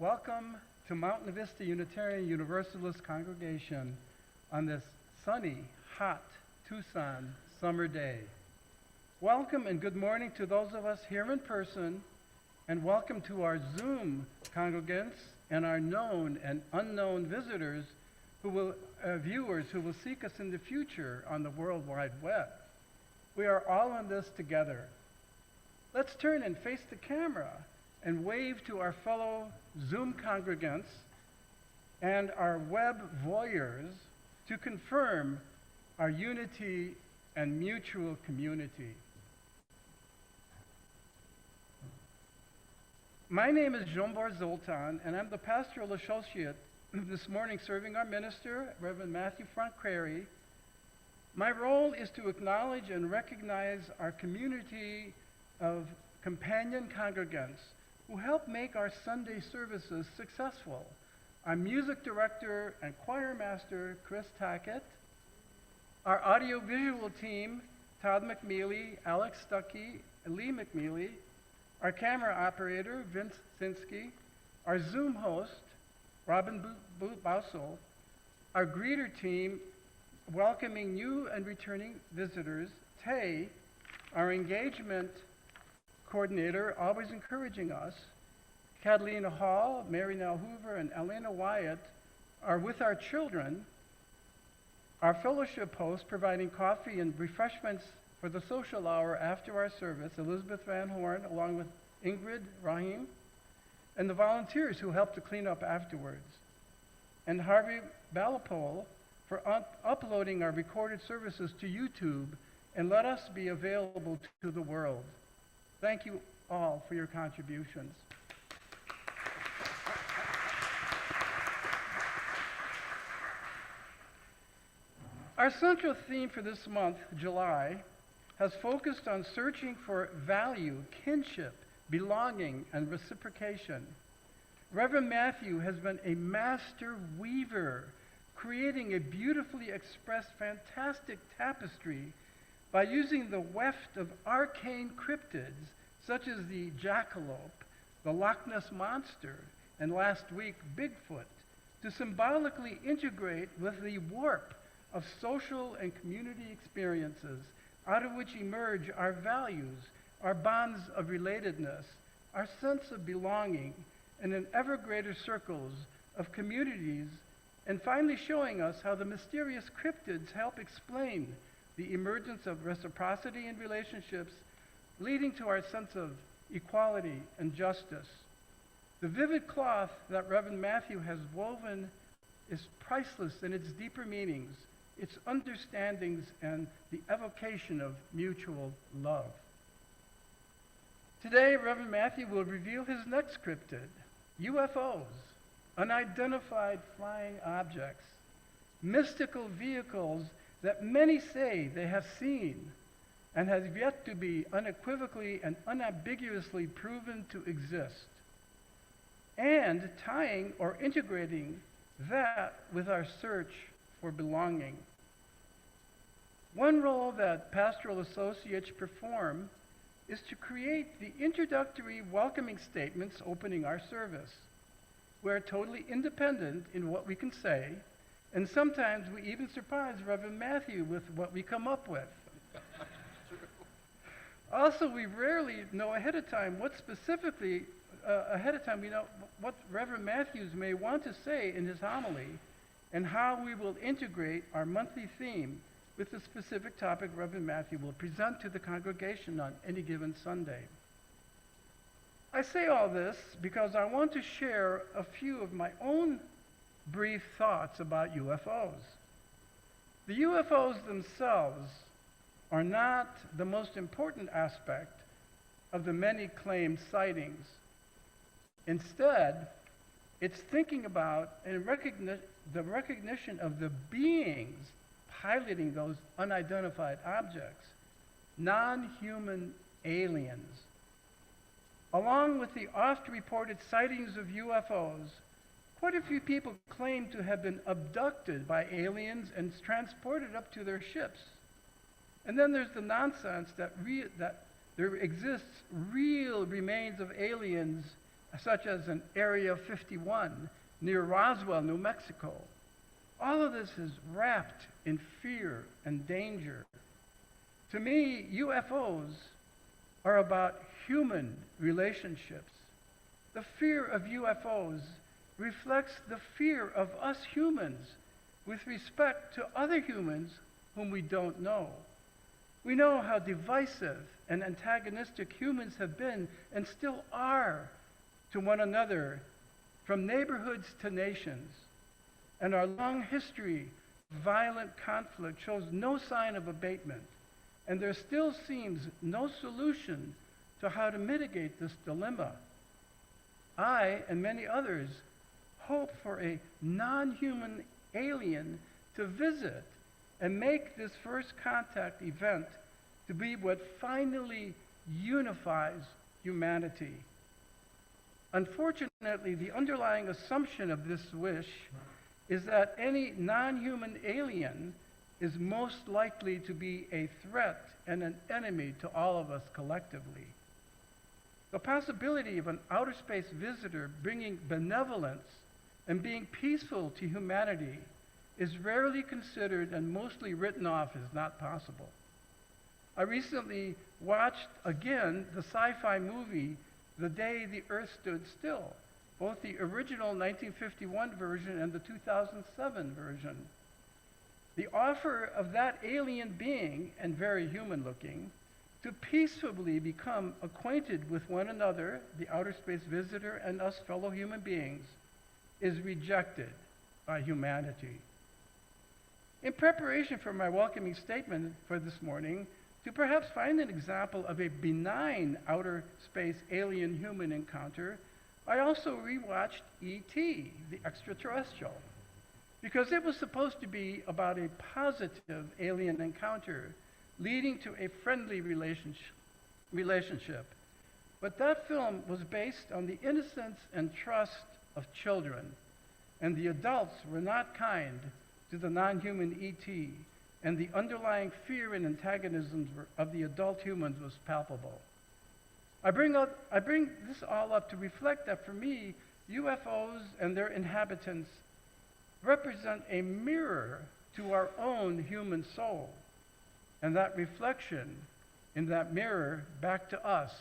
Welcome to Mountain Vista Unitarian Universalist Congregation on this sunny, hot Tucson summer day. Welcome and good morning to those of us here in person, and welcome to our Zoom congregants and our known and unknown visitors viewers who will seek us in the future on the World Wide Web. We are all in this together. Let's turn and face the camera and wave to our fellow Zoom congregants and our web voyeurs to confirm our unity and mutual community. My name is Jombor Zoltan, and I'm the pastoral associate this morning serving our minister, Reverend Matthew Frank Crary. My role is to acknowledge and recognize our community of companion congregants who help make our Sunday services successful. Our music director and choir master, Chris Tackett. Our audiovisual team, Todd McMealy, Alex Stuckey, and Lee McMealy. Our camera operator, Vince Sinsky. Our Zoom host, Robin Bousel. Our greeter team, welcoming new and returning visitors, Tay. Our engagement coordinator, always encouraging us, Catalina Hall, Mary Nell Hoover, and Elena Wyatt are with our children. Our fellowship host, providing coffee and refreshments for the social hour after our service, Elizabeth Van Horn, along with Ingrid Rahim, and the volunteers who help to clean up afterwards, and Harvey Balapole for uploading our recorded services to YouTube and let us be available to the world. Thank you all for your contributions. Our central theme for this month, July, has focused on searching for value, kinship, belonging, and reciprocation. Reverend Matthew has been a master weaver, creating a beautifully expressed, fantastic tapestry by using the weft of arcane cryptids such as the jackalope, the Loch Ness Monster, and last week, Bigfoot, to symbolically integrate with the warp of social and community experiences out of which emerge our values, our bonds of relatedness, our sense of belonging, and in ever greater circles of communities, and finally showing us how the mysterious cryptids help explain the emergence of reciprocity in relationships, leading to our sense of equality and justice. The vivid cloth that Reverend Matthew has woven is priceless in its deeper meanings, its understandings, and the evocation of mutual love. Today, Reverend Matthew will reveal his next cryptid, UFOs, unidentified flying objects, mystical vehicles that many say they have seen and has yet to be unequivocally and unambiguously proven to exist, and tying or integrating that with our search for belonging. One role that pastoral associates perform is to create the introductory welcoming statements opening our service. We're totally independent in what we can say, and sometimes we even surprise Reverend Matthew with what we come up with. Also, we rarely know ahead of time what we know what Reverend Matthews may want to say in his homily and how we will integrate our monthly theme with the specific topic Reverend Matthew will present to the congregation on any given Sunday. I say all this because I want to share a few of my own brief thoughts about UFOs. The UFOs themselves are not the most important aspect of the many claimed sightings. Instead, it's thinking about and the recognition of the beings piloting those unidentified objects, non-human aliens. Along with the oft-reported sightings of UFOs, quite a few people claim to have been abducted by aliens and transported up to their ships. And then there's the nonsense that there exists real remains of aliens such as an Area 51 near Roswell, New Mexico. All of this is wrapped in fear and danger. To me, UFOs are about human relationships. The fear of UFOs reflects the fear of us humans with respect to other humans whom we don't know. We know how divisive and antagonistic humans have been and still are to one another, from neighborhoods to nations. And our long history of violent conflict shows no sign of abatement, and there still seems no solution to how to mitigate this dilemma. I and many others hope for a non-human alien to visit and make this first contact event to be what finally unifies humanity. Unfortunately, the underlying assumption of this wish is that any non-human alien is most likely to be a threat and an enemy to all of us collectively. The possibility of an outer space visitor bringing benevolence and being peaceful to humanity is rarely considered and mostly written off as not possible. I recently watched again the sci-fi movie The Day the Earth Stood Still, both the original 1951 version and the 2007 version. The offer of that alien being, and very human looking, to peacefully become acquainted with one another, the outer space visitor and us fellow human beings, is rejected by humanity. In preparation for my welcoming statement for this morning, to perhaps find an example of a benign outer space alien-human encounter, I also rewatched E.T., the Extraterrestrial, because it was supposed to be about a positive alien encounter leading to a friendly relationship. But that film was based on the innocence and trust of children, and the adults were not kind to the non-human E.T., and the underlying fear and antagonism of the adult humans was palpable. I bring this all up to reflect that for me, UFOs and their inhabitants represent a mirror to our own human soul. And that reflection in that mirror back to us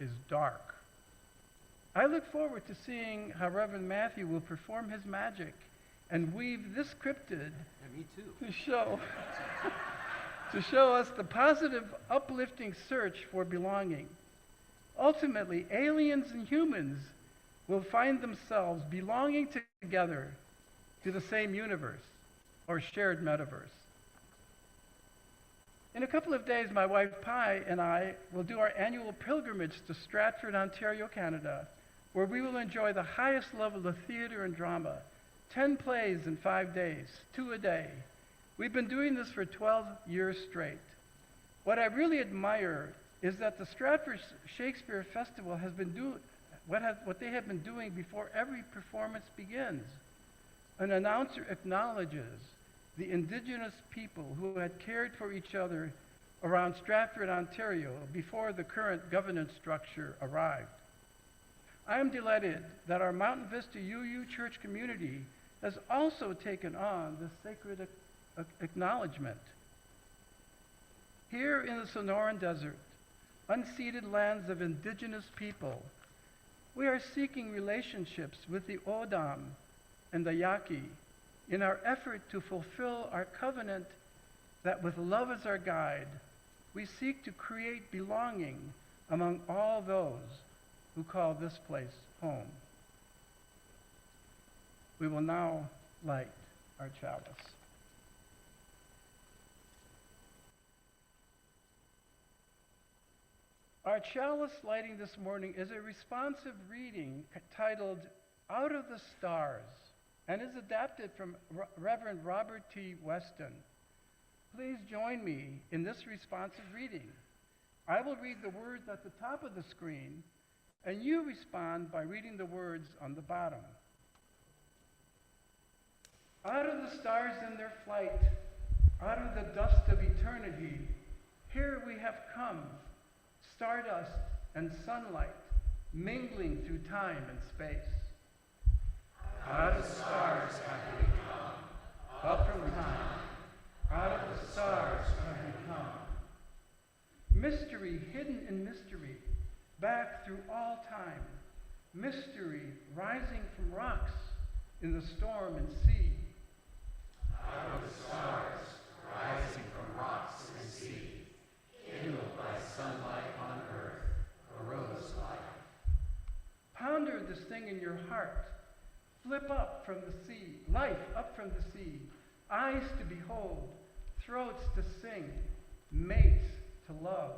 is dark. I look forward to seeing how Reverend Matthew will perform his magic and weave this cryptid me too. to show us the positive, uplifting search for belonging. Ultimately, aliens and humans will find themselves belonging together to the same universe or shared metaverse. In a couple of days, my wife Pi and I will do our annual pilgrimage to Stratford, Ontario, Canada, where we will enjoy the highest level of theater and drama. 10 plays in 5 days, 2 a day. We've been doing this for 12 years straight. What I really admire is that the Stratford Shakespeare Festival has been doing what they have been doing before every performance begins. An announcer acknowledges the indigenous people who had cared for each other around Stratford, Ontario, before the current governance structure arrived. I am delighted that our Mountain Vista UU Church community has also taken on this sacred acknowledgement. Here in the Sonoran Desert, unceded lands of indigenous people, we are seeking relationships with the Odam and the Yaqui in our effort to fulfill our covenant that with love as our guide, we seek to create belonging among all those who call this place home. We will now light our chalice. Our chalice lighting this morning is a responsive reading titled Out of the Stars, and is adapted from Reverend Robert T. Weston. Please join me in this responsive reading. I will read the words at the top of the screen, and you respond by reading the words on the bottom. Out of the stars in their flight, out of the dust of eternity, here we have come, stardust and sunlight, mingling through time and space. Out of the stars have we come, up from time, out of the stars have we come. Mystery hidden in mystery, back through all time. Mystery rising from rocks in the storm and sea. Out of the stars, rising from rocks and sea, kindled by sunlight on earth, arose life. Ponder this thing in your heart. Flip up from the sea, life up from the sea, eyes to behold, throats to sing, mates to love.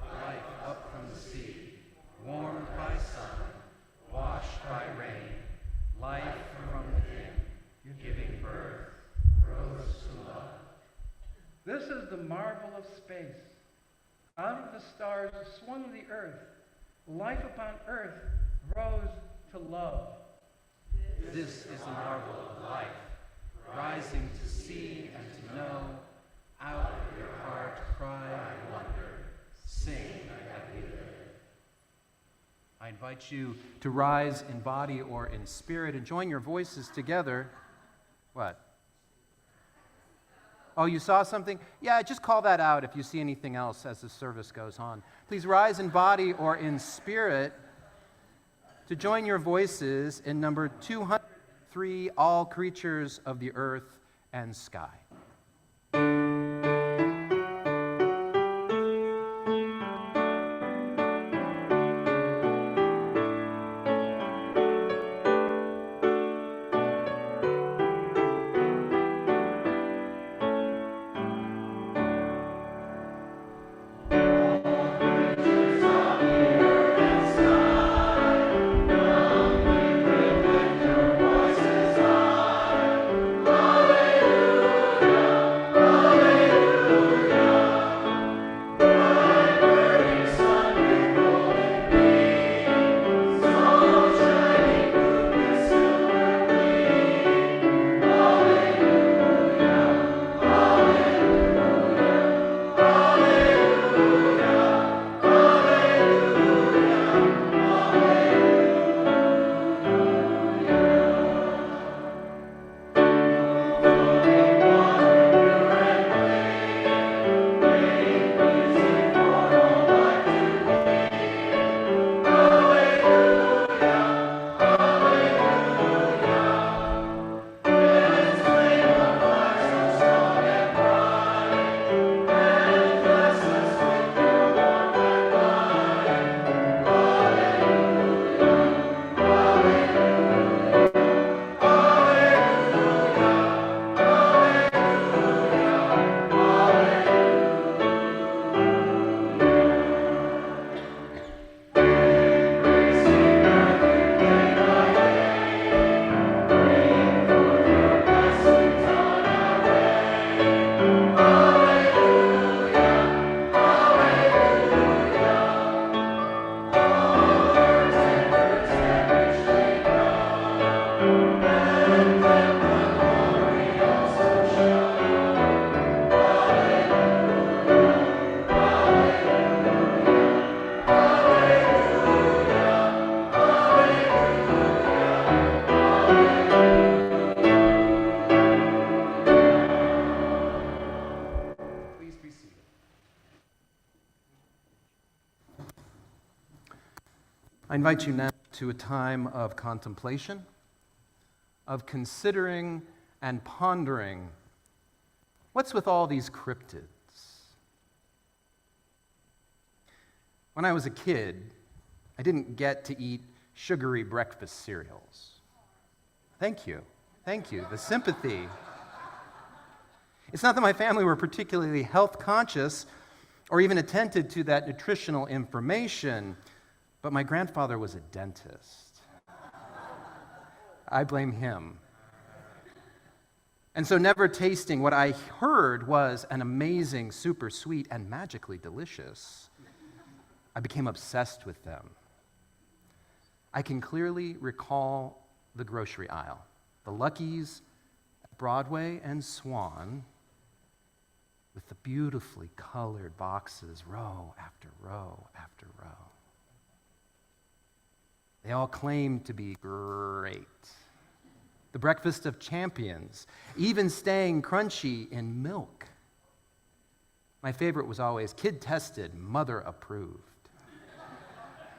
Life up from the sea, warmed by sun, washed by rain, life from within, giving birth, rose to love. This is the marvel of space. Out of the stars swung the earth. Life upon earth rose to love. This is the marvel of life, rising to see and to know. Out of your heart cry and wonder, sing that we live. I invite you to rise in body or in spirit and join your voices together. What? Oh, you saw something? Yeah, just call that out if you see anything else as the service goes on. Please rise in body or in spirit to join your voices in number 203, All Creatures of the Earth and Sky. I invite you now to a time of contemplation, of considering and pondering what's with all these cryptids. When I was a kid, I didn't get to eat sugary breakfast cereals. Thank you, the sympathy. It's not that my family were particularly health conscious or even attentive to that nutritional information, but my grandfather was a dentist. I blame him. And so never tasting what I heard was an amazing, super sweet, and magically delicious, I became obsessed with them. I can clearly recall the grocery aisle, the Lucky's, Broadway, and Swan, with the beautifully colored boxes, row after row after row. They all claim to be great. The breakfast of champions, even staying crunchy in milk. My favorite was always kid-tested, mother-approved.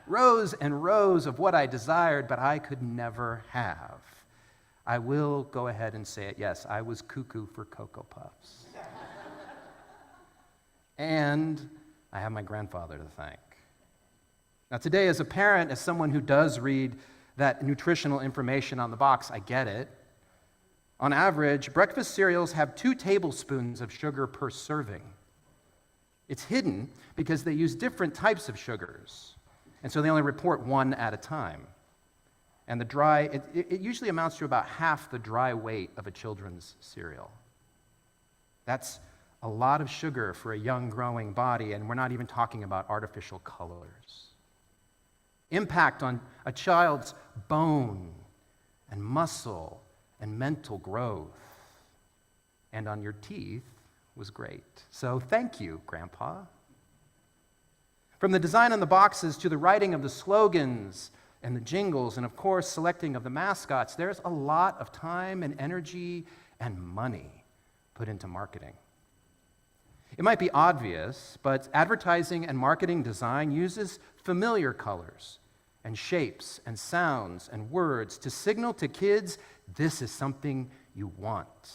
Rows and rows of what I desired, but I could never have. I will go ahead and say it. Yes, I was cuckoo for Cocoa Puffs. And I have my grandfather to thank. Now, today, as a parent, as someone who does read that nutritional information on the box, I get it. On average, breakfast cereals have 2 tablespoons of sugar per serving. It's hidden because they use different types of sugars, and so they only report 1 at a time. And the dry, it usually amounts to about half the dry weight of a children's cereal. That's a lot of sugar for a young, growing body, and we're not even talking about artificial colors. Impact on a child's bone and muscle and mental growth, and on your teeth was great. So thank you, Grandpa. From the design on the boxes to the writing of the slogans and the jingles, and of course, selecting of the mascots, there's a lot of time and energy and money put into marketing. It might be obvious, but advertising and marketing design uses familiar colors and shapes and sounds and words to signal to kids, this is something you want.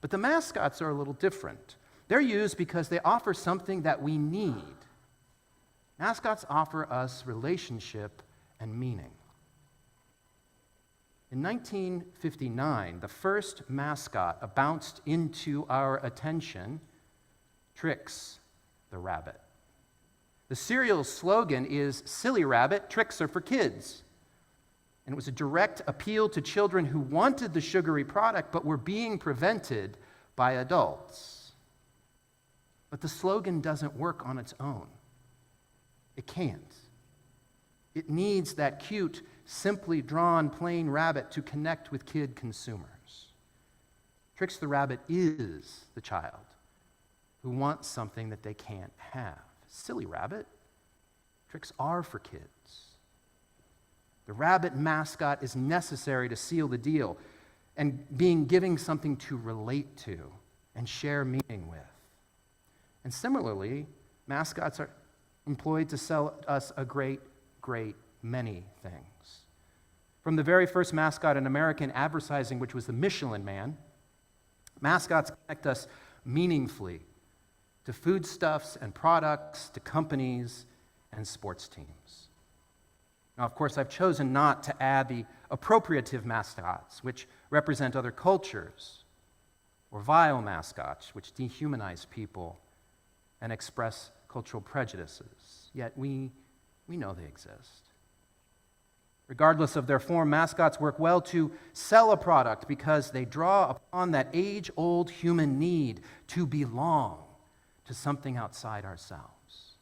But the mascots are a little different. They're used because they offer something that we need. Mascots offer us relationship and meaning. In 1959, the first mascot bounced into our attention, Trix the rabbit. The cereal's slogan is, "Silly rabbit, tricks are for kids." And it was a direct appeal to children who wanted the sugary product but were being prevented by adults. But the slogan doesn't work on its own. It can't. It needs that cute, simply drawn, plain rabbit to connect with kid consumers. Trix the rabbit is the child who wants something that they can't have. Silly rabbit, tricks are for kids. The rabbit mascot is necessary to seal the deal and giving something to relate to and share meaning with. And similarly, mascots are employed to sell us a great many things. From the very first mascot in American advertising, which was the Michelin Man, mascots connect us meaningfully to foodstuffs and products, to companies and sports teams. Now, of course, I've chosen not to add the appropriative mascots, which represent other cultures, or vile mascots, which dehumanize people and express cultural prejudices. Yet we know they exist. Regardless of their form, mascots work well to sell a product because they draw upon that age-old human need to belong to something outside ourselves.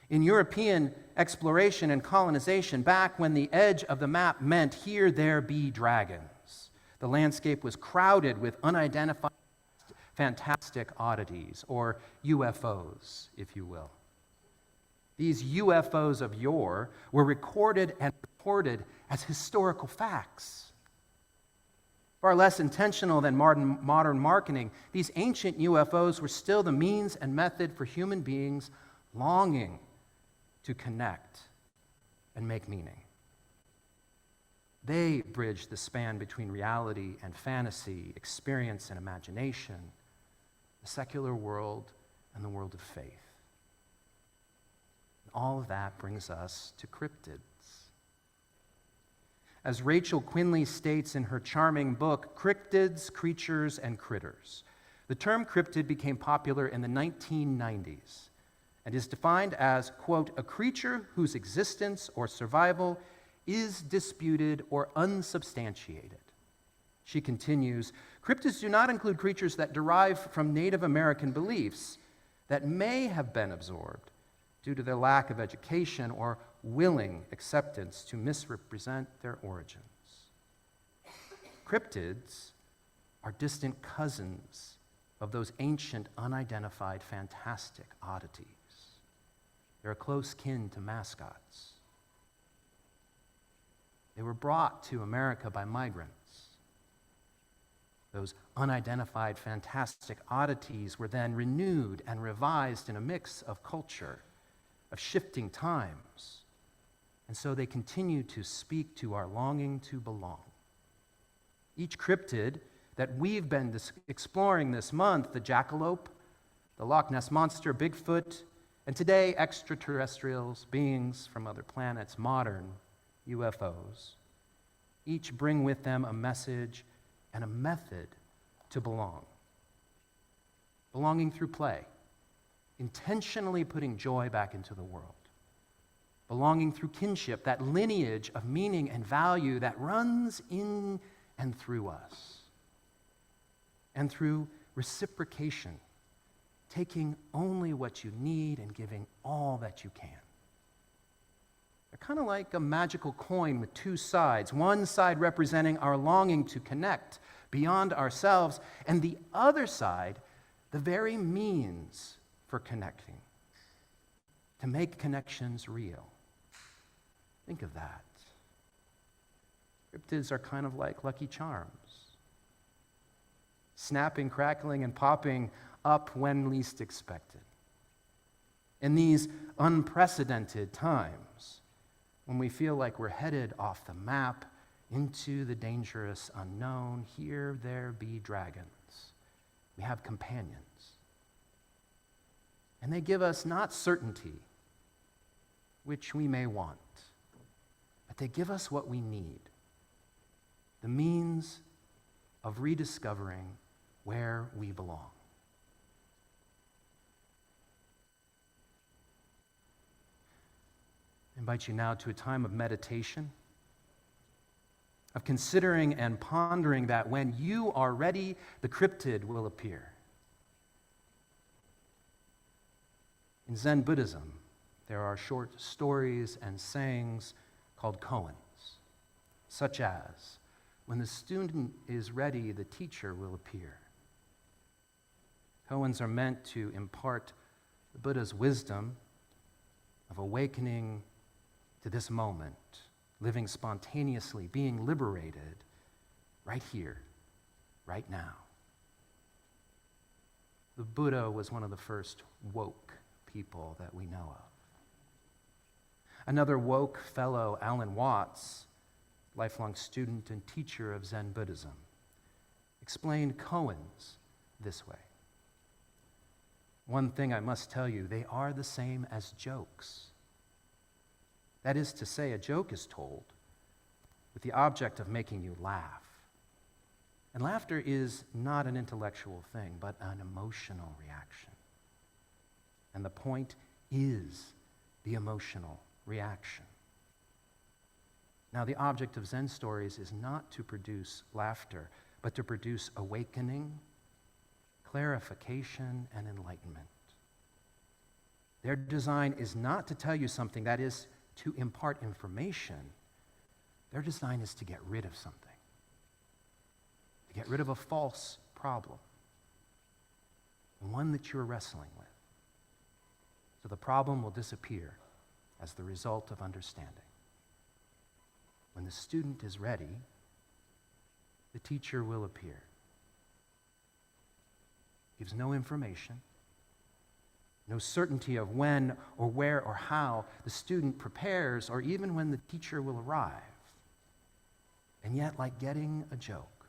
In European exploration and colonization, back when the edge of the map meant here there be dragons, the landscape was crowded with unidentified fantastic oddities, or UFOs, if you will. These UFOs of yore were recorded and reported as historical facts. Far less intentional than modern marketing, these ancient UFOs were still the means and method for human beings longing to connect and make meaning. They bridged the span between reality and fantasy, experience and imagination, the secular world and the world of faith. And all of that brings us to cryptids. As Rachel Quinley states in her charming book, Cryptids, Creatures, and Critters, the term cryptid became popular in the 1990s and is defined as, quote, a creature whose existence or survival is disputed or unsubstantiated. She continues, cryptids do not include creatures that derive from Native American beliefs that may have been absorbed due to their lack of education or willing acceptance to misrepresent their origins. Cryptids are distant cousins of those ancient, unidentified, fantastic oddities. They're a close kin to mascots. They were brought to America by migrants. Those unidentified fantastic oddities were then renewed and revised in a mix of culture, of shifting times. And so they continue to speak to our longing to belong. Each cryptid that we've been exploring this month, the jackalope, the Loch Ness Monster, Bigfoot, and today extraterrestrials, beings from other planets, modern UFOs, each bring with them a message and a method to belong. Belonging through play, intentionally putting joy back into the world. Belonging through kinship, that lineage of meaning and value that runs in and through us. And through reciprocation, taking only what you need and giving all that you can. They're kind of like a magical coin with two sides, one side representing our longing to connect beyond ourselves, and the other side, the very means for connecting, to make connections real. Think of that. Cryptids are kind of like Lucky Charms, snapping, crackling, and popping up when least expected. In these unprecedented times, when we feel like we're headed off the map into the dangerous unknown, here there be dragons. We have companions. And they give us not certainty, which we may want, but they give us what we need, the means of rediscovering where we belong. I invite you now to a time of meditation, of considering and pondering that when you are ready, the cryptid will appear. In Zen Buddhism, there are short stories and sayings called koans, such as, when the student is ready, the teacher will appear. Koans are meant to impart the Buddha's wisdom of awakening to this moment, living spontaneously, being liberated right here, right now. The Buddha was one of the first woke people that we know of. Another woke fellow, Alan Watts, lifelong student and teacher of Zen Buddhism, explained koans this way. One thing I must tell you, they are the same as jokes. That is to say, a joke is told with the object of making you laugh. And laughter is not an intellectual thing, but an emotional reaction. And the point is the emotional reaction. Now, the object of Zen stories is not to produce laughter, but to produce awakening, clarification, and enlightenment. Their design is not to tell you something, that is, to impart information. Their design is to get rid of something, to get rid of a false problem, and one that you're wrestling with. So the problem will disappear as the result of understanding. When the student is ready, the teacher will appear. Gives no information, no certainty of when or where or how the student prepares, or even when the teacher will arrive. And yet, like getting a joke,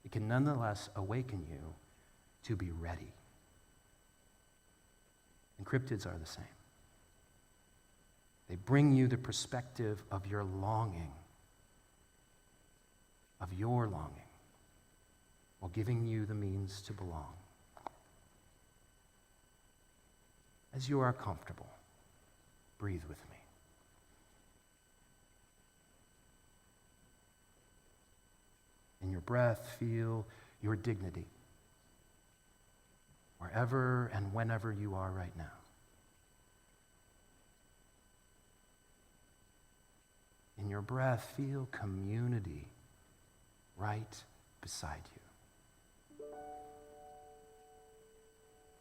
it can nonetheless awaken you to be ready. And cryptids are the same. They bring you the perspective of your longing, while giving you the means to belong. As you are comfortable, breathe with me. In your breath, feel your dignity, wherever and whenever you are right now. In your breath, feel community right beside you.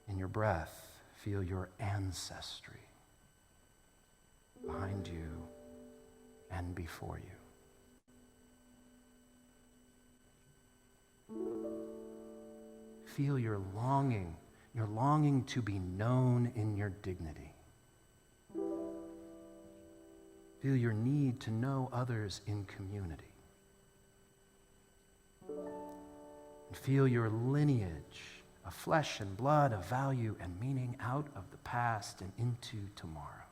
In your breath, feel your ancestry behind you and before you. Feel your longing to be known in your dignity. Feel your need to know others in community. And feel your lineage of flesh and blood, of value and meaning out of the past and into tomorrow.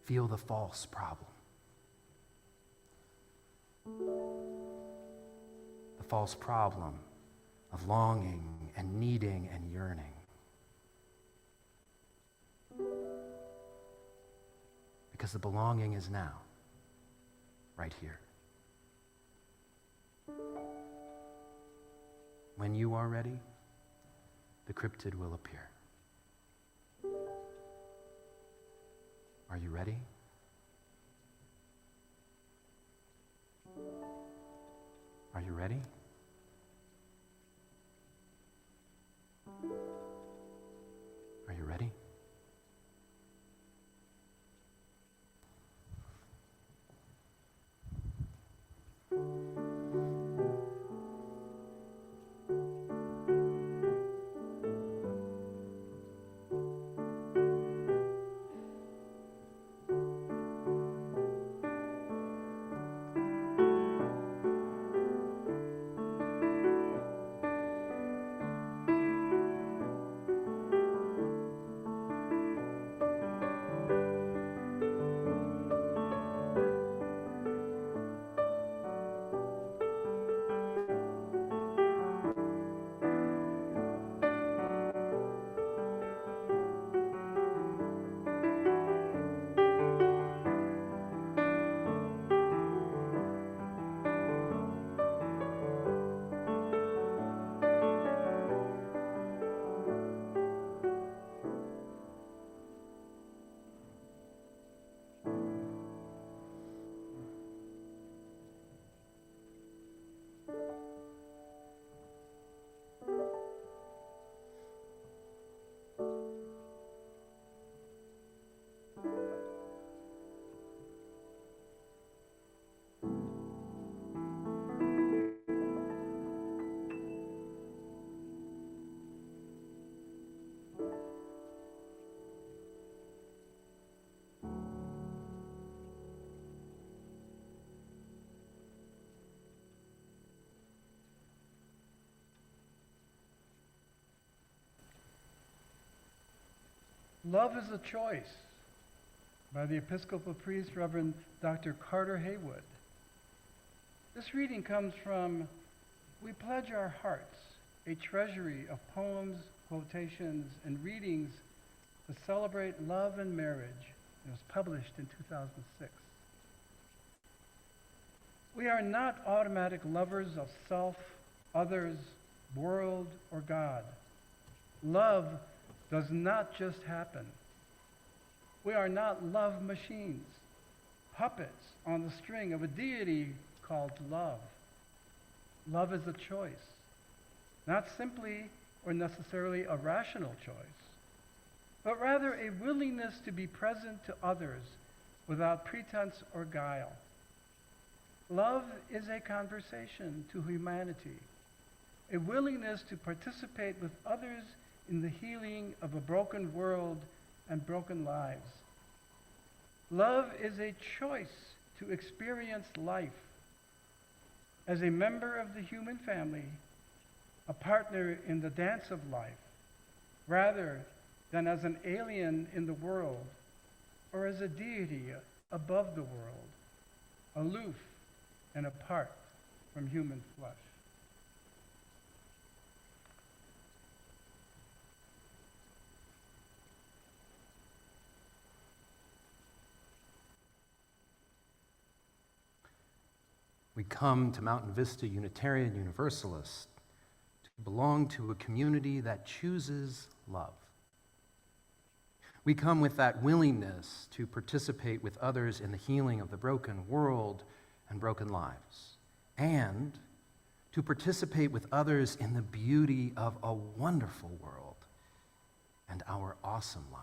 Feel the false problem. The false problem of longing and needing and yearning. Because the belonging is now, right here. When you are ready, the cryptid will appear. Are you ready? Are you ready? Are you ready? Love is a Choice by the Episcopal priest, Reverend Dr. Carter Haywood. This reading comes from We Pledge Our Hearts, a treasury of poems, quotations, and readings to celebrate love and marriage. It was published in 2006. We are not automatic lovers of self, others, world, or God. Love does not just happen. We are not love machines, puppets on the string of a deity called love. Love is a choice, not simply or necessarily a rational choice, but rather a willingness to be present to others without pretense or guile. Love is a conversation to humanity, a willingness to participate with others in the healing of a broken world and broken lives. Love is a choice to experience life as a member of the human family, a partner in the dance of life, rather than as an alien in the world or as a deity above the world, aloof and apart from human flesh. We come to Mountain Vista Unitarian Universalist to belong to a community that chooses love. We come with that willingness to participate with others in the healing of the broken world and broken lives, and to participate with others in the beauty of a wonderful world and our awesome lives.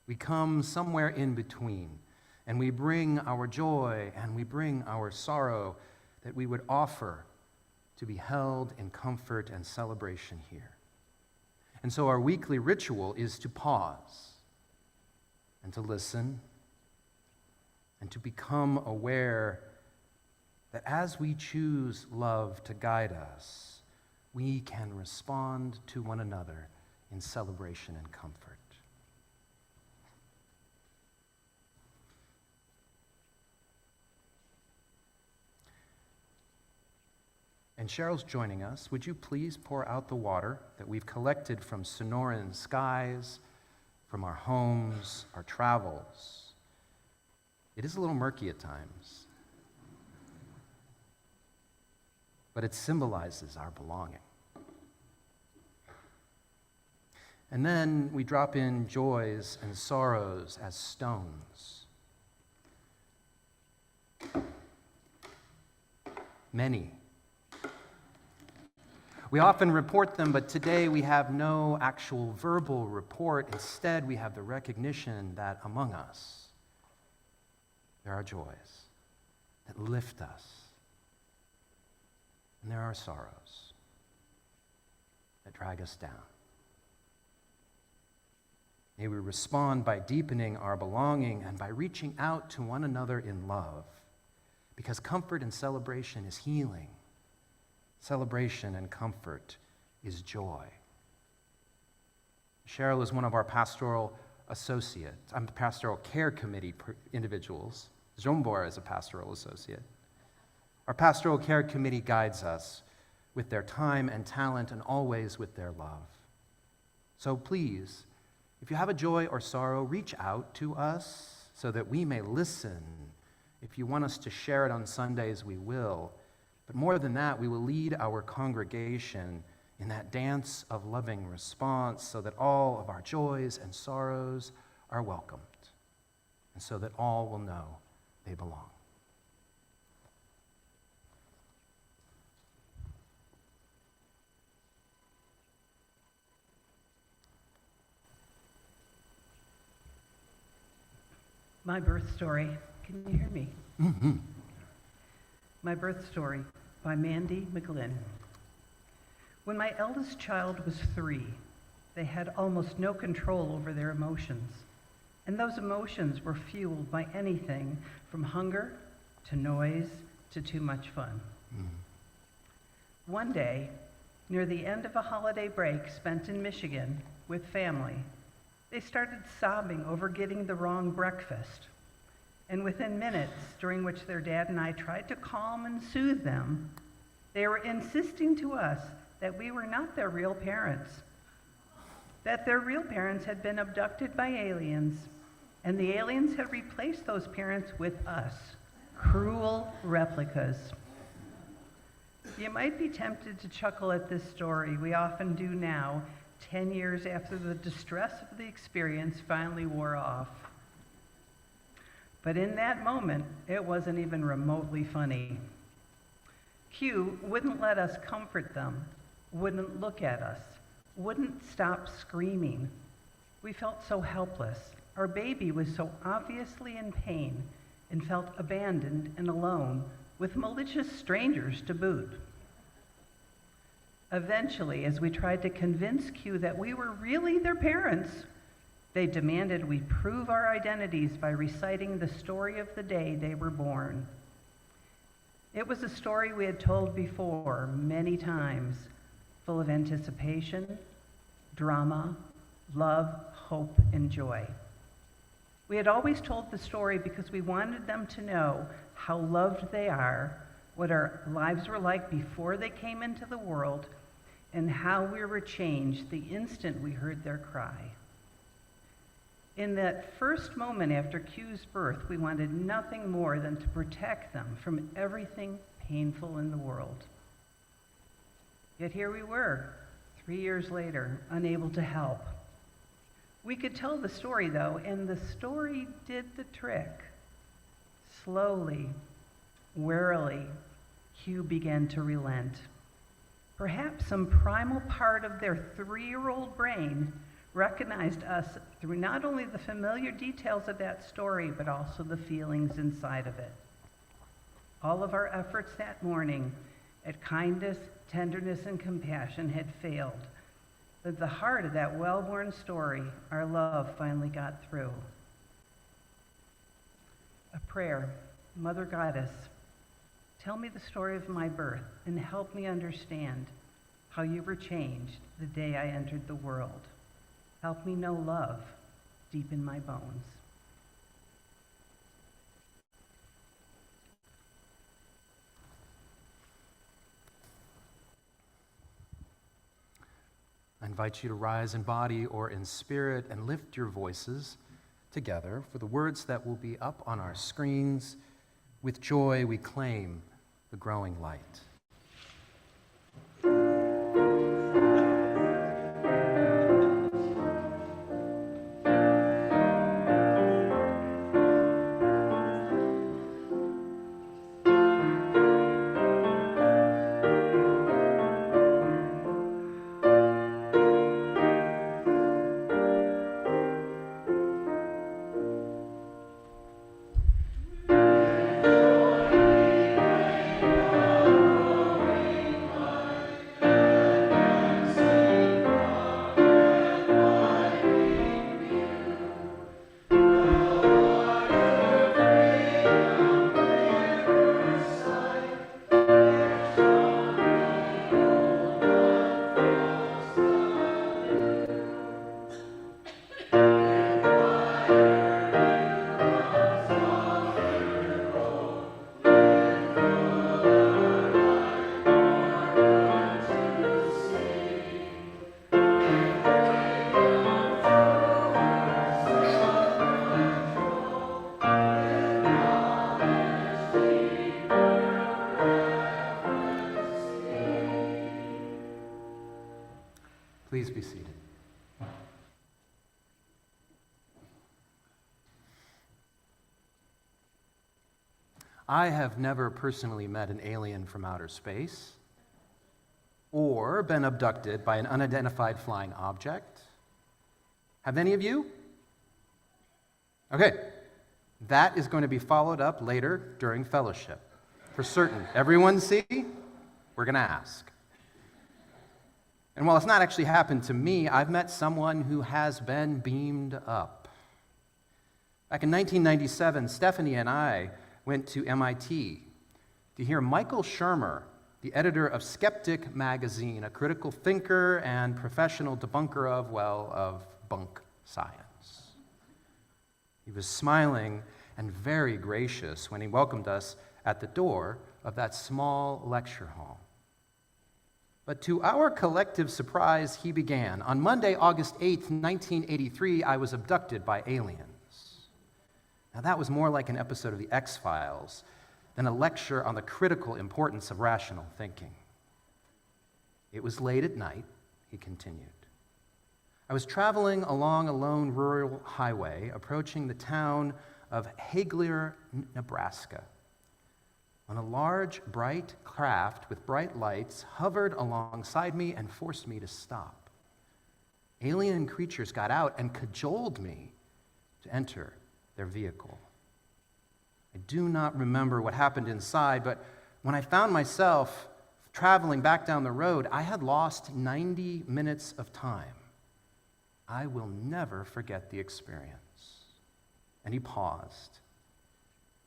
We come somewhere in between, and we bring our joy and we bring our sorrow that we would offer to be held in comfort and celebration here. And so our weekly ritual is to pause and to listen and to become aware that as we choose love to guide us, we can respond to one another in celebration and comfort. And Cheryl's joining us. Would you please pour out the water that we've collected from Sonoran skies, from our homes, our travels? It is a little murky at times, but it symbolizes our belonging. And then we drop in joys and sorrows as stones. Many. We often report them, but today we have no actual verbal report. Instead, we have the recognition that among us, there are joys that lift us, and there are sorrows that drag us down. May we respond by deepening our belonging and by reaching out to one another in love, because comfort and celebration is healing. Celebration and comfort is joy. Cheryl is one of our pastoral associates. I'm the pastoral care committee individuals. Zombor is a pastoral associate. Our pastoral care committee guides us with their time and talent and always with their love. So please, if you have a joy or sorrow, reach out to us so that we may listen. If you want us to share it on Sundays, we will. But more than that, we will lead our congregation in that dance of loving response so that all of our joys and sorrows are welcomed and so that all will know they belong. My birth story. Can you hear me? Mm-hmm. My birth story by Mandy McGlynn. When my eldest child was 3, they had almost no control over their emotions. And those emotions were fueled by anything from hunger to noise to too much fun. One day, near the end of a holiday break spent in Michigan with family, they started sobbing over getting the wrong breakfast. And within minutes, during which their dad and I tried to calm and soothe them, they were insisting to us that we were not their real parents, that their real parents had been abducted by aliens, and the aliens had replaced those parents with us, cruel replicas. You might be tempted to chuckle at this story. We often do now, 10 years after the distress of the experience finally wore off. But in that moment, it wasn't even remotely funny. Q wouldn't let us comfort them, wouldn't look at us, wouldn't stop screaming. We felt so helpless. Our baby was so obviously in pain and felt abandoned and alone with malicious strangers to boot. Eventually, as we tried to convince Q that we were really their parents, they demanded we prove our identities by reciting the story of the day they were born. It was a story we had told before many times, full of anticipation, drama, love, hope, and joy. We had always told the story because we wanted them to know how loved they are, what our lives were like before they came into the world, and how we were changed the instant we heard their cry. In that first moment after Q's birth, we wanted nothing more than to protect them from everything painful in the world. Yet here we were, 3 years later, unable to help. We could tell the story, though, and the story did the trick. Slowly, warily, Q began to relent. Perhaps some primal part of their 3-year-old brain recognized us through not only the familiar details of that story, but also the feelings inside of it. All of our efforts that morning at kindness, tenderness, and compassion had failed. But at the heart of that well-worn story, our love finally got through. A prayer. Mother Goddess, tell me the story of my birth and help me understand how you were changed the day I entered the world. Help me know love deep in my bones. I invite you to rise in body or in spirit and lift your voices together for the words that will be up on our screens. With joy, we claim the growing light. Please be seated. I have never personally met an alien from outer space or been abducted by an unidentified flying object. Have any of you? Okay, that is going to be followed up later during fellowship. For certain. Everyone see? We're going to ask. And while it's not actually happened to me, I've met someone who has been beamed up. Back in 1997, Stephanie and I went to MIT to hear Michael Shermer, the editor of Skeptic magazine, a critical thinker and professional debunker of bunk science. He was smiling and very gracious when he welcomed us at the door of that small lecture hall. But to our collective surprise, he began, "On Monday, August 8th, 1983, I was abducted by aliens." Now that was more like an episode of The X-Files than a lecture on the critical importance of rational thinking. "It was late at night," he continued. "I was traveling along a lone rural highway, approaching the town of Hagler, Nebraska, when a large, bright craft with bright lights hovered alongside me and forced me to stop. Alien creatures got out and cajoled me to enter their vehicle. I do not remember what happened inside, but when I found myself traveling back down the road, I had lost 90 minutes of time. I will never forget the experience." And he paused.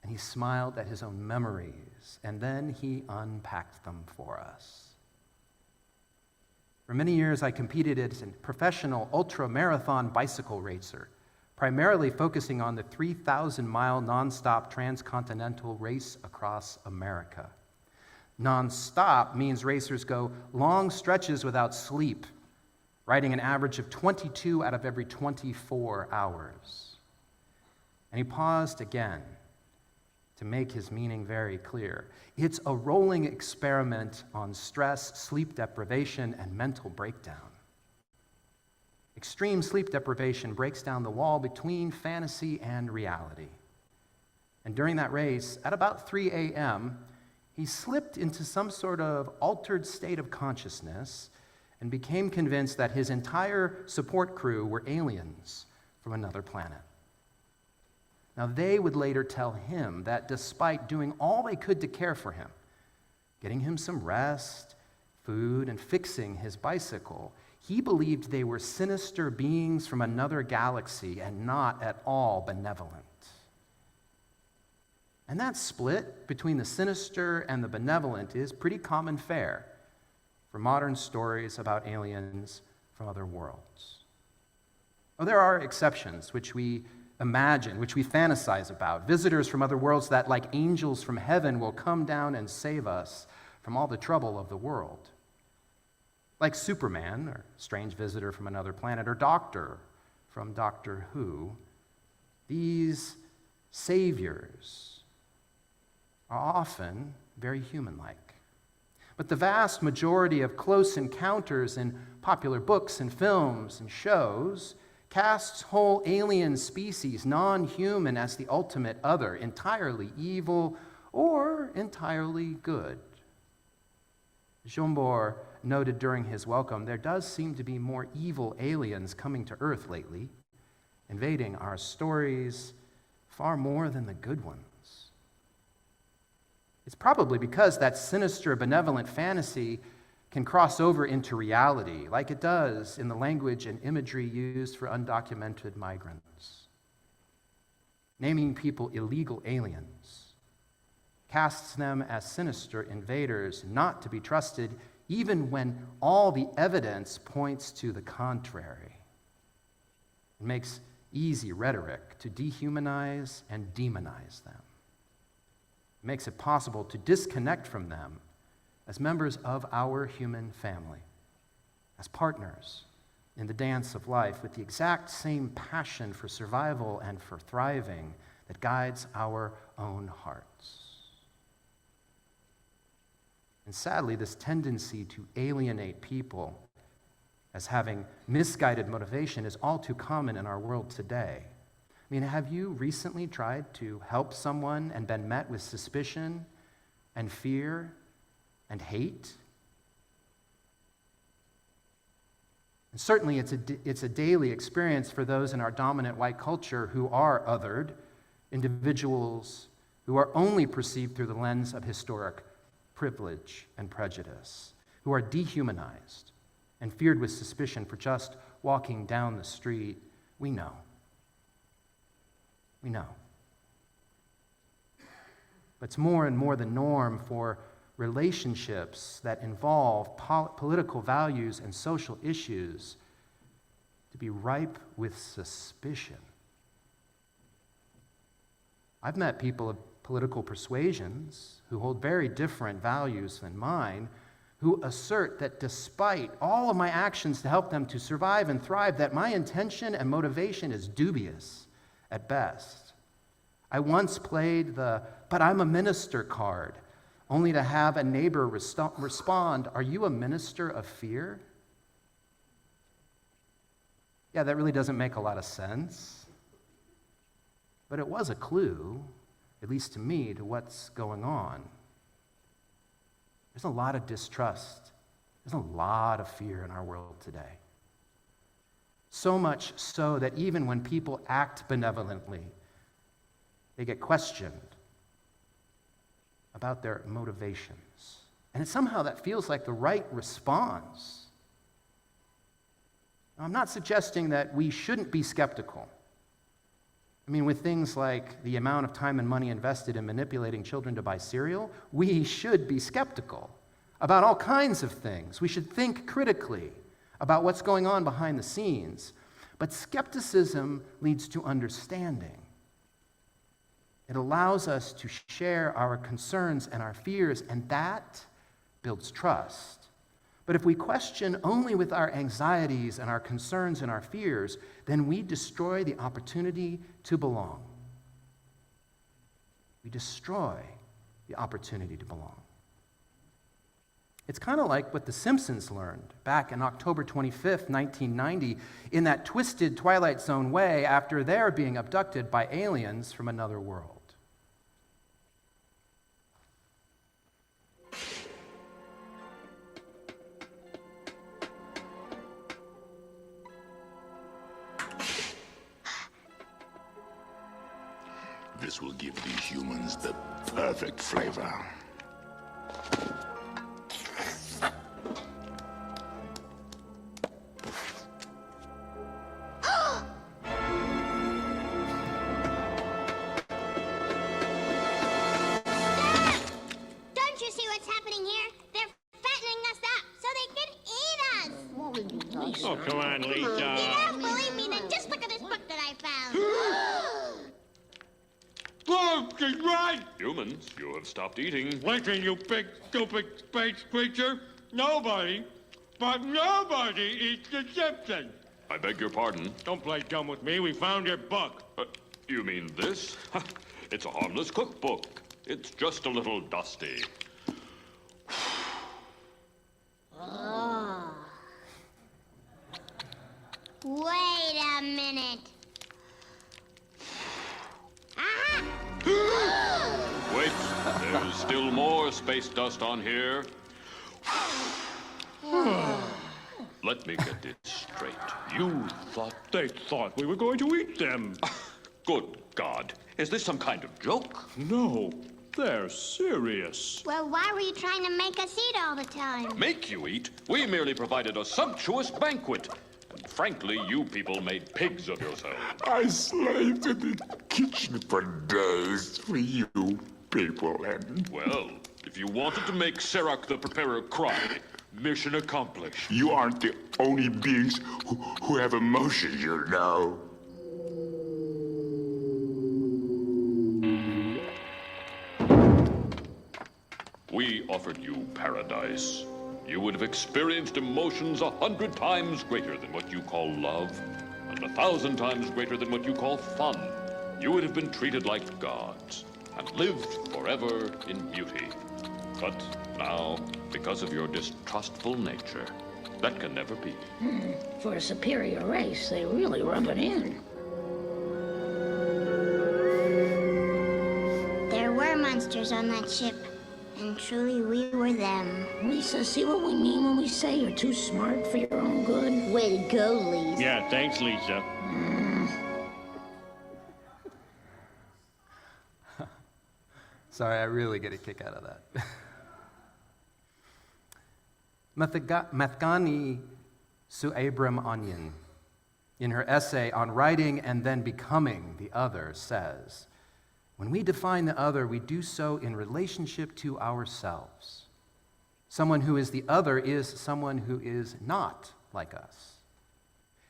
And he smiled at his own memories, and then he unpacked them for us. For many years, I competed as a professional ultra-marathon bicycle racer, primarily focusing on the 3,000-mile nonstop transcontinental race across America. Nonstop means racers go long stretches without sleep, riding an average of 22 out of every 24 hours. And he paused again to make his meaning very clear. It's a rolling experiment on stress, sleep deprivation, and mental breakdown. Extreme sleep deprivation breaks down the wall between fantasy and reality. And during that race, at about 3 a.m., he slipped into some sort of altered state of consciousness and became convinced that his entire support crew were aliens from another planet. Now, they would later tell him that despite doing all they could to care for him, getting him some rest, food, and fixing his bicycle, he believed they were sinister beings from another galaxy and not at all benevolent. And that split between the sinister and the benevolent is pretty common fare for modern stories about aliens from other worlds. Well, there are exceptions which we imagine, which we fantasize about. Visitors from other worlds that, like angels from heaven, will come down and save us from all the trouble of the world. Like Superman, or strange visitor from another planet, or Doctor from Doctor Who, these saviors are often very human-like. But the vast majority of close encounters in popular books and films and shows casts whole alien species, non-human, as the ultimate other, entirely evil or entirely good. Jombor noted during his welcome, there does seem to be more evil aliens coming to Earth lately, invading our stories far more than the good ones. It's probably because that sinister, benevolent fantasy can cross over into reality, like it does in the language and imagery used for undocumented migrants. Naming people illegal aliens casts them as sinister invaders, not to be trusted, even when all the evidence points to the contrary. It makes easy rhetoric to dehumanize and demonize them. It makes it possible to disconnect from them as members of our human family, as partners in the dance of life with the exact same passion for survival and for thriving that guides our own hearts. And sadly, this tendency to alienate people as having misguided motivation is all too common in our world today. I mean, have you recently tried to help someone and been met with suspicion and fear and hate? And certainly it's a daily experience for those in our dominant white culture who are othered, individuals who are only perceived through the lens of historic privilege and prejudice, who are dehumanized and feared with suspicion for just walking down the street. We know. We know. But it's more and more the norm for relationships that involve political values and social issues to be ripe with suspicion. I've met people of political persuasions who hold very different values than mine, who assert that despite all of my actions to help them to survive and thrive, that my intention and motivation is dubious at best. I once played the "but I'm a minister" card, only to have a neighbor respond, "Are you a minister of fear?" Yeah, that really doesn't make a lot of sense. But it was a clue, at least to me, to what's going on. There's a lot of distrust. There's a lot of fear in our world today. So much so that even when people act benevolently, they get questioned about their motivations. And somehow that feels like the right response. Now, I'm not suggesting that we shouldn't be skeptical. I mean, with things like the amount of time and money invested in manipulating children to buy cereal, we should be skeptical about all kinds of things. We should think critically about what's going on behind the scenes. But skepticism leads to understanding. It allows us to share our concerns and our fears, and that builds trust. But if we question only with our anxieties and our concerns and our fears, then we destroy the opportunity to belong. We destroy the opportunity to belong. It's kind of like what the Simpsons learned back on October 25th, 1990, in that twisted Twilight Zone way after they're being abducted by aliens from another world. This will give these humans the perfect flavor. Don't you see what's happening here? They're fattening us up so they can eat us. Oh, come on, You Lisa. don't believe me? Then just look at this book that I found. Oh, she's right. Humans, you have stopped eating. Listen, you big, stupid space creature. Nobody, but nobody eats the Simpsons. I beg your pardon. Don't play dumb with me. We found your book. You mean this? It's a harmless cookbook. It's just a little dusty. Oh. Wait a minute. Aha! Wait, there's still more space dust on here. Let me get this straight. You thought... They thought we were going to eat them. Good God. Is this some kind of joke? No, they're serious. Well, why were you trying to make us eat all the time? Make you eat? We merely provided a sumptuous banquet. And frankly, you people made pigs of yourselves. I slaved in the kitchen for days for you people, and Well, if you wanted to make Serac the Preparer cry, mission accomplished. you aren't the only beings who have emotions, you know. We offered you paradise. You would have experienced emotions 100 times greater than what you call love, and 1,000 times greater than what you call fun. You would have been treated like gods, and lived forever in beauty. But now, because of your distrustful nature, that can never be. For a superior race, they really rub it in. There were monsters on that ship, and truly we were them. Lisa, see what we mean when we say you're too smart for your own good? Way to go, Lisa. Yeah, thanks, Lisa. Sorry, I really get a kick out of that. Methgani Suabram Onion, in her essay on writing and then becoming the other, says, when we define the other, we do so in relationship to ourselves. Someone who is the other is someone who is not like us.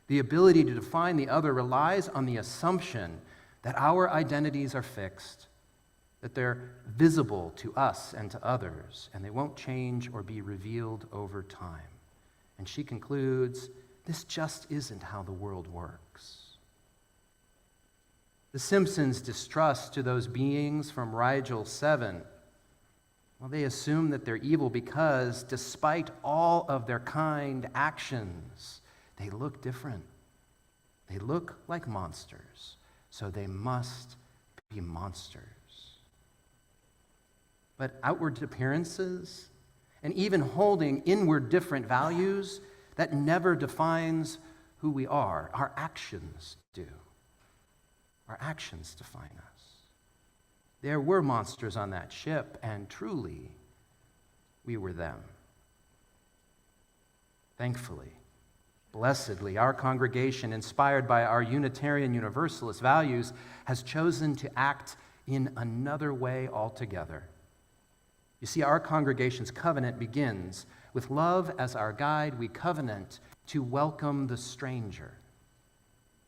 The ability to define the other relies on the assumption that our identities are fixed, that they're visible to us and to others, and they won't change or be revealed over time. And she concludes, this just isn't how the world works. The Simpsons' distrust to those beings from Rigel 7, well, they assume that they're evil because, despite all of their kind actions, they look different. They look like monsters, so they must be monsters. But outward appearances, and even holding inward different values, that never defines who we are. Our actions do. Our actions define us. There were monsters on that ship, and truly, we were them. Thankfully, blessedly, our congregation, inspired by our Unitarian Universalist values, has chosen to act in another way altogether. You see, our congregation's covenant begins with love as our guide. We covenant to welcome the stranger.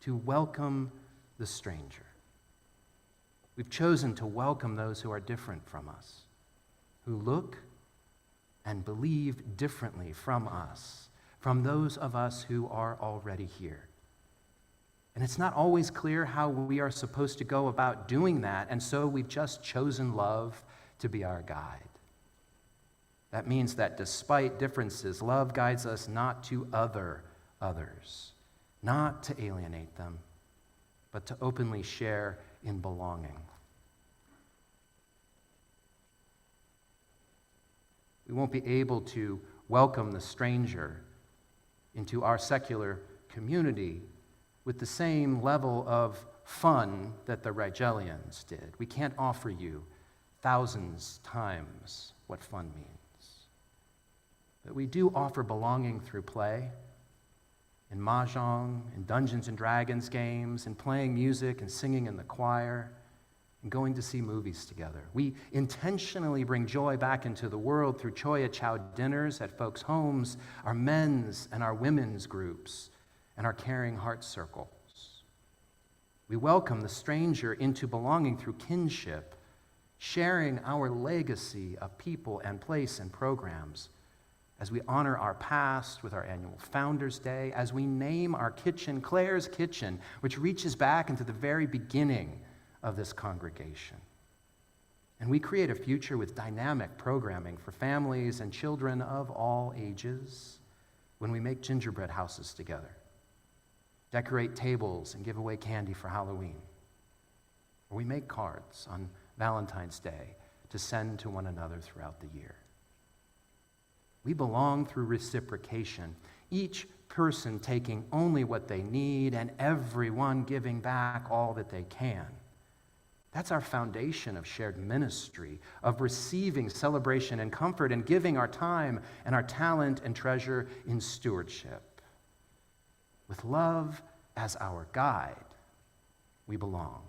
To welcome the stranger. We've chosen to welcome those who are different from us, who look and believe differently from us, from those of us who are already here. And it's not always clear how we are supposed to go about doing that, and so we've just chosen love to be our guide. That means that despite differences, love guides us not to others, not to alienate them, but to openly share in belonging. We won't be able to welcome the stranger into our secular community with the same level of fun that the Rigelians did. We can't offer you thousands times what fun means. But we do offer belonging through play, in mahjong, in Dungeons and Dragons games, in playing music and singing in the choir, and going to see movies together. We intentionally bring joy back into the world through choya chow dinners at folks' homes, our men's and our women's groups, and our caring heart circles. We welcome the stranger into belonging through kinship, sharing our legacy of people and place and programs, as we honor our past with our annual Founders Day, as we name our kitchen Claire's Kitchen, which reaches back into the very beginning of this congregation. And we create a future with dynamic programming for families and children of all ages when we make gingerbread houses together, decorate tables and give away candy for Halloween, or we make cards on Valentine's Day to send to one another throughout the year. We belong through reciprocation, each person taking only what they need and everyone giving back all that they can. That's our foundation of shared ministry, of receiving celebration and comfort and giving our time and our talent and treasure in stewardship. With love as our guide, we belong.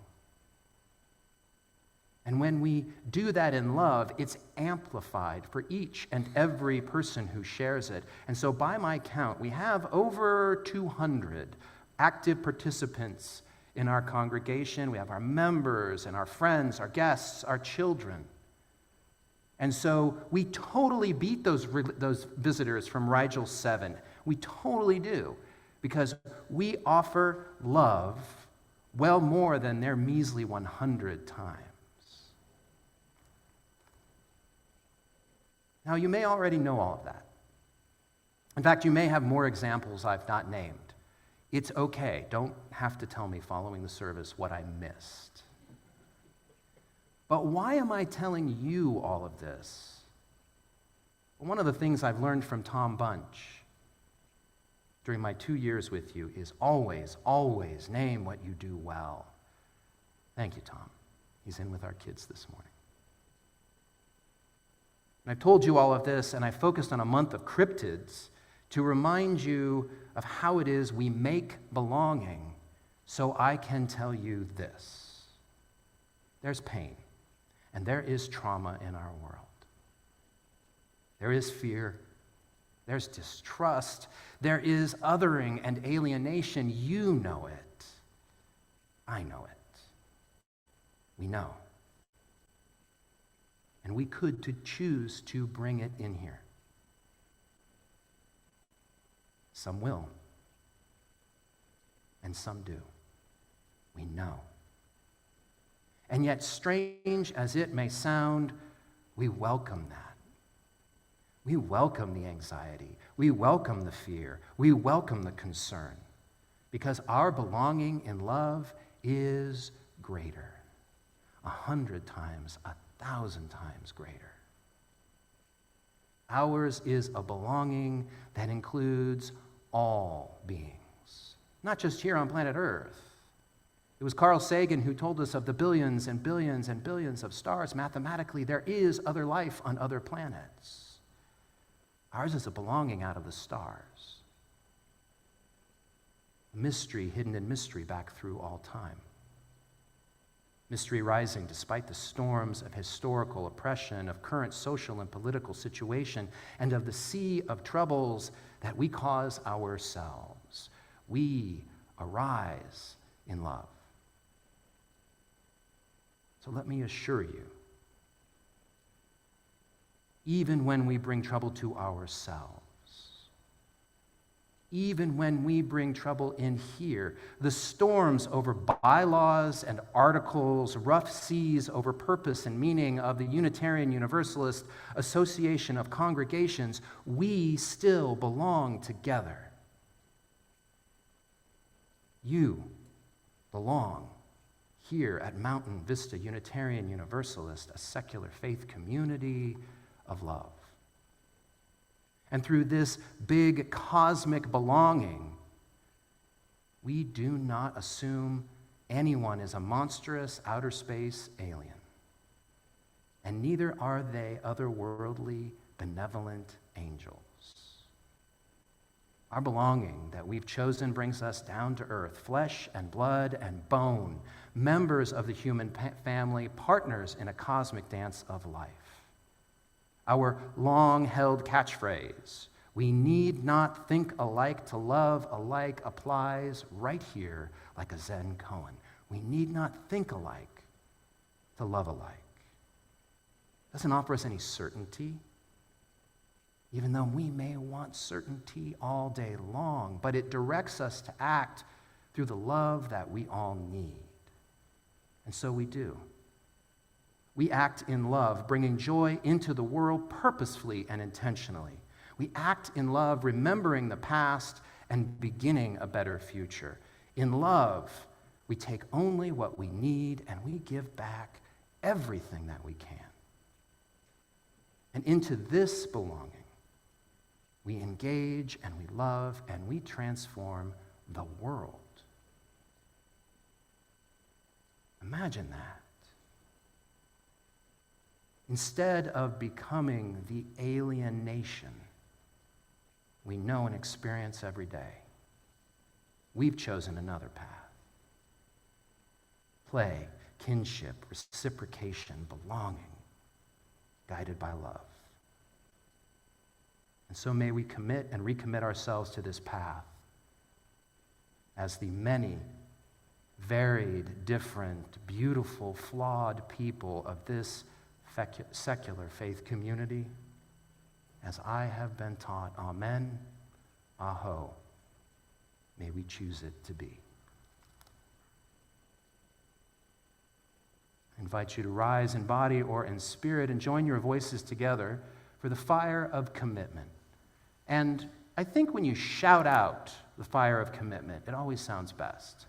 And when we do that in love, it's amplified for each and every person who shares it. And so by my count, we have over 200 active participants in our congregation. We have our members and our friends, our guests, our children. And so we totally beat those visitors from Rigel 7. We totally do, because we offer love well more than their measly 100 times. Now, you may already know all of that. In fact, you may have more examples I've not named. It's okay. Don't have to tell me following the service what I missed. But why am I telling you all of this? Well, one of the things I've learned from Tom Bunch during my 2 years with you is always, always name what you do well. Thank you, Tom. He's in with our kids this morning. And I've told you all of this, and I focused on a month of cryptids to remind you of how it is we make belonging, so I can tell you this. There's pain, and there is trauma in our world. There is fear. There's distrust. There is othering and alienation. You know it. I know it. We know. And we could choose to bring it in here. Some will. And some do. We know. And yet, strange as it may sound, we welcome that. We welcome the anxiety. We welcome the fear. We welcome the concern. Because our belonging in love is greater. 100 times, 1,000 times greater. Ours is a belonging that includes all beings, not just here on planet Earth. It was Carl Sagan who told us of the billions and billions and billions of stars. Mathematically, there is other life on other planets. Ours is a belonging out of the stars. A mystery hidden in mystery back through all time. Mystery rising despite the storms of historical oppression, of current social and political situation, and of the sea of troubles that we cause ourselves. We arise in love. So let me assure you, even when we bring trouble to ourselves, even when we bring trouble in here, the storms over bylaws and articles, rough seas over purpose and meaning of the Unitarian Universalist Association of Congregations, we still belong together. You belong here at Mountain Vista Unitarian Universalist, a secular faith community of love. And through this big cosmic belonging, we do not assume anyone is a monstrous outer space alien. And neither are they otherworldly, benevolent angels. Our belonging that we've chosen brings us down to earth, flesh and blood and bone, members of the human family, partners in a cosmic dance of life. Our long-held catchphrase, "We need not think alike to love alike," applies right here like a Zen koan. We need not think alike to love alike. It doesn't offer us any certainty, even though we may want certainty all day long, but it directs us to act through the love that we all need. And so we do. We act in love, bringing joy into the world purposefully and intentionally. We act in love, remembering the past and beginning a better future. In love, we take only what we need and we give back everything that we can. And into this belonging, we engage and we love and we transform the world. Imagine that. Instead of becoming the alien nation we know and experience every day, we've chosen another path. Play, kinship, reciprocation, belonging, guided by love. And so may we commit and recommit ourselves to this path as the many, varied, different, beautiful, flawed people of this secular faith community, as I have been taught. Amen, aho. May we choose it to be. I invite you to rise in body or in spirit and join your voices together for the fire of commitment. And I think when you shout out the fire of commitment, it always sounds best.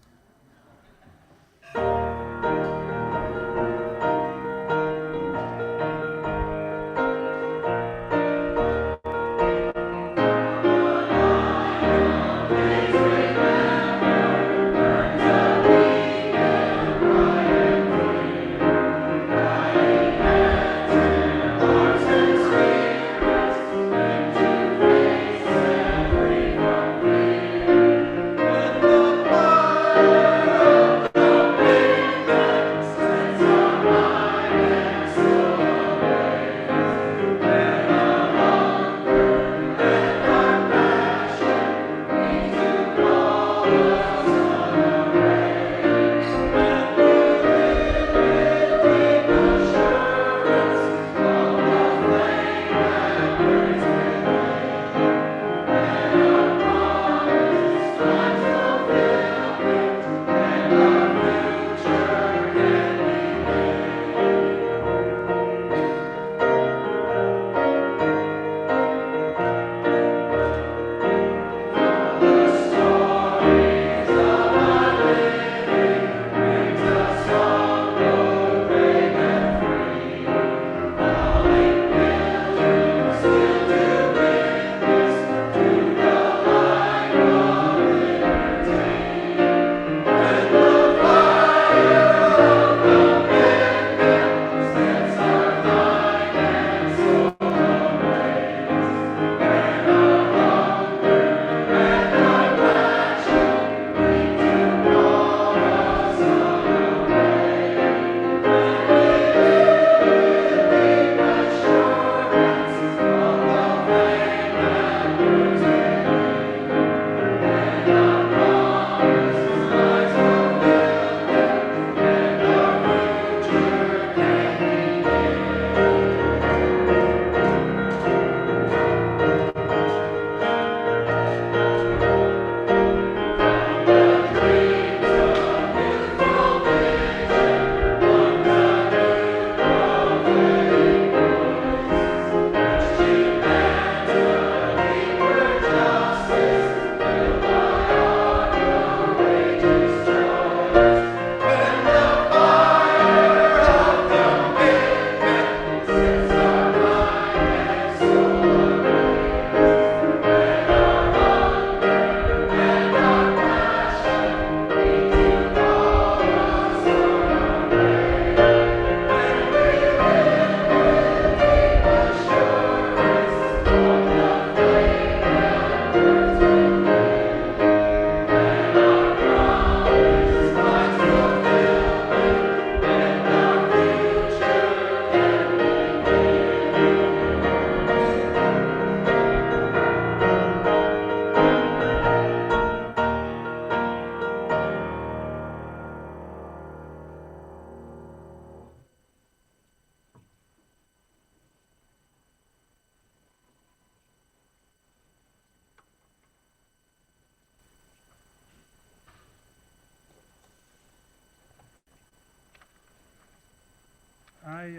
I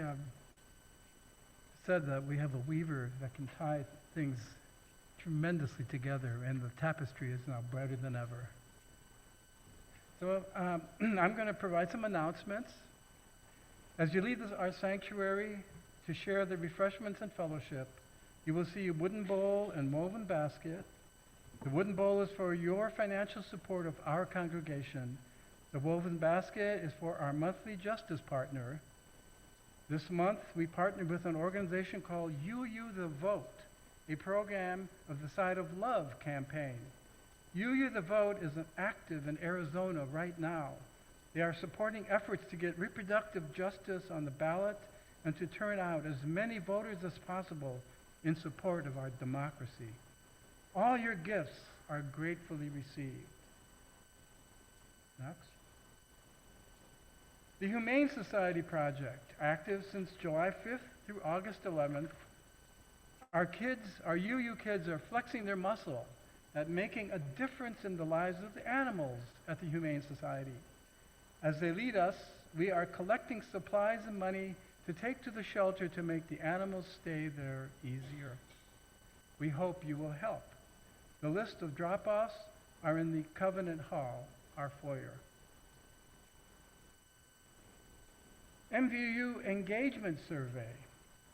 said that we have a weaver that can tie things tremendously together, and the tapestry is now brighter than ever. So I'm going to provide some announcements. As you leave our sanctuary to share the refreshments and fellowship, you will see a wooden bowl and woven basket. The wooden bowl is for your financial support of our congregation. The woven basket is for our monthly justice partner. This month, we partnered with an organization called UU the Vote, a program of the Side of Love campaign. UU the Vote is active in Arizona right now. They are supporting efforts to get reproductive justice on the ballot and to turn out as many voters as possible in support of our democracy. All your gifts are gratefully received. Next. The Humane Society Project, active since July 5th through August 11th. Our UU kids are flexing their muscle at making a difference in the lives of the animals at the Humane Society. As they lead us, we are collecting supplies and money to take to the shelter to make the animals stay there easier. We hope you will help. The list of drop-offs are in the Covenant Hall, our foyer. MVU Engagement Survey.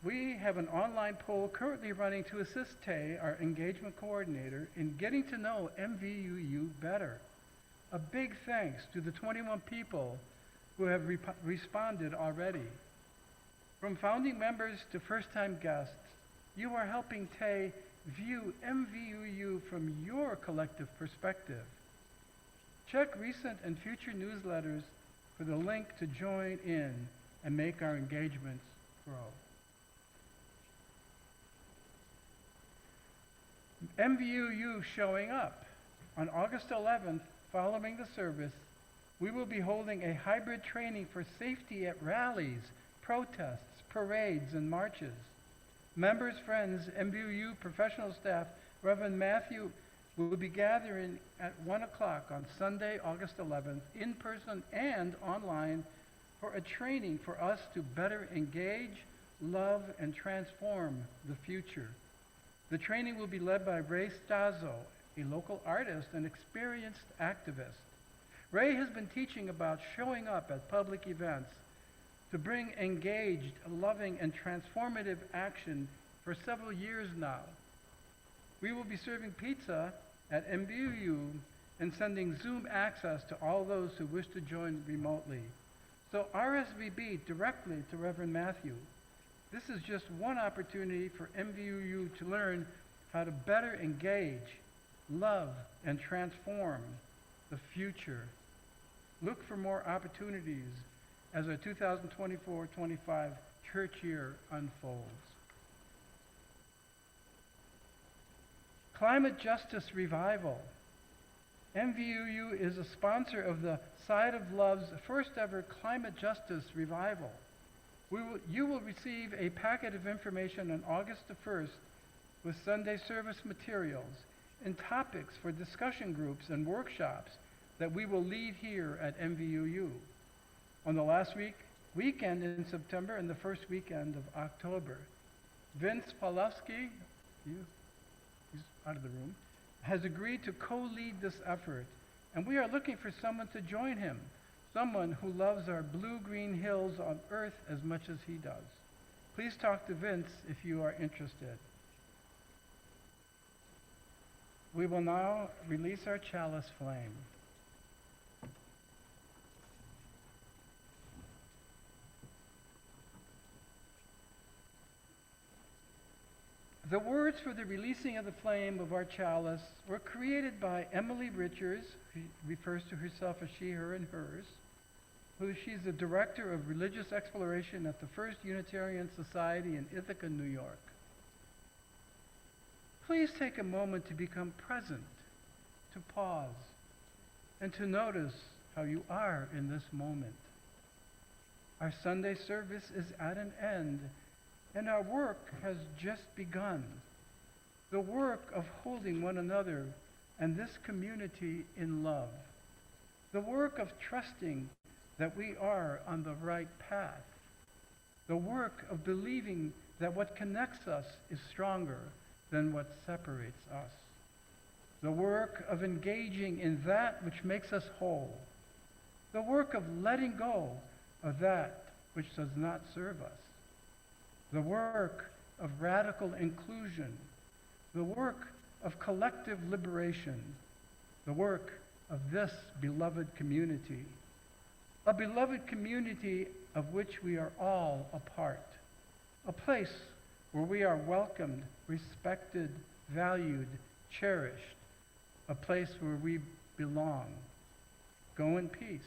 We have an online poll currently running to assist Tay, our engagement coordinator, in getting to know MVUU better. A big thanks to the 21 people who have responded already. From founding members to first-time guests, you are helping Tay view MVUU from your collective perspective. Check recent and future newsletters for the link to join in and make our engagements grow. MVUU showing up. On August 11th, following the service, we will be holding a hybrid training for safety at rallies, protests, parades, and marches. Members, friends, MVUU professional staff, Reverend Matthew will be gathering at 1 o'clock on Sunday, August 11th, in person and online, for a training for us to better engage, love, and transform the future. The training will be led by Ray Stazzo, a local artist and experienced activist. Ray has been teaching about showing up at public events to bring engaged, loving, and transformative action for several years now. We will be serving pizza at MVUU and sending Zoom access to all those who wish to join remotely. So RSVP directly to Reverend Matthew. This is just one opportunity for MVUU to learn how to better engage, love, and transform the future. Look for more opportunities as our 2024-25 church year unfolds. Climate Justice Revival. MVUU is a sponsor of the Side of Love's first ever Climate Justice Revival. You will receive a packet of information on August the 1st with Sunday service materials and topics for discussion groups and workshops that we will lead here at MVUU. On the last weekend in September and the first weekend of October, Vince Palowski, he's out of the room, has agreed to co-lead this effort, and we are looking for someone to join him, someone who loves our blue-green hills on earth as much as he does. Please talk to Vince if you are interested. We will now release our chalice flame. The words for the releasing of the flame of our chalice were created by Emily Richards, who refers to herself as she, her, and hers, she's the director of religious exploration at the First Unitarian Society in Ithaca, New York. Please take a moment to become present, to pause, and to notice how you are in this moment. Our Sunday service is at an end, and our work has just begun. The work of holding one another and this community in love. The work of trusting that we are on the right path. the work of believing that what connects us is stronger than what separates us, the work of engaging in that which makes us whole, the work of letting go of that which does not serve us, the work of radical inclusion, the work of collective liberation, the work of this beloved community, a beloved community of which we are all a part, a place where we are welcomed, respected, valued, cherished, a place where we belong. Go in peace.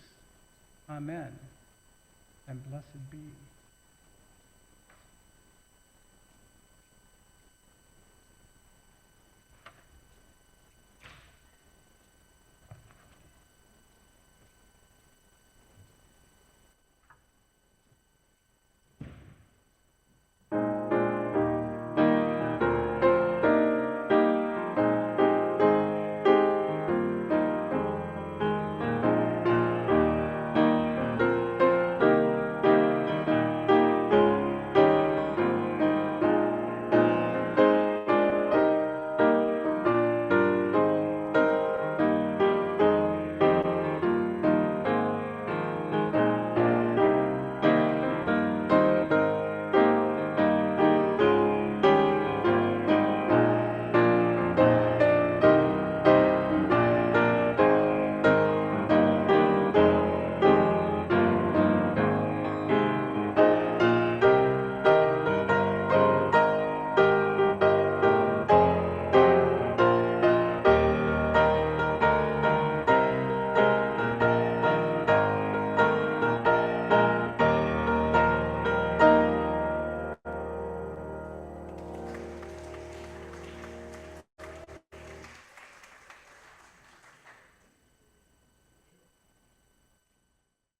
Amen. And blessed be.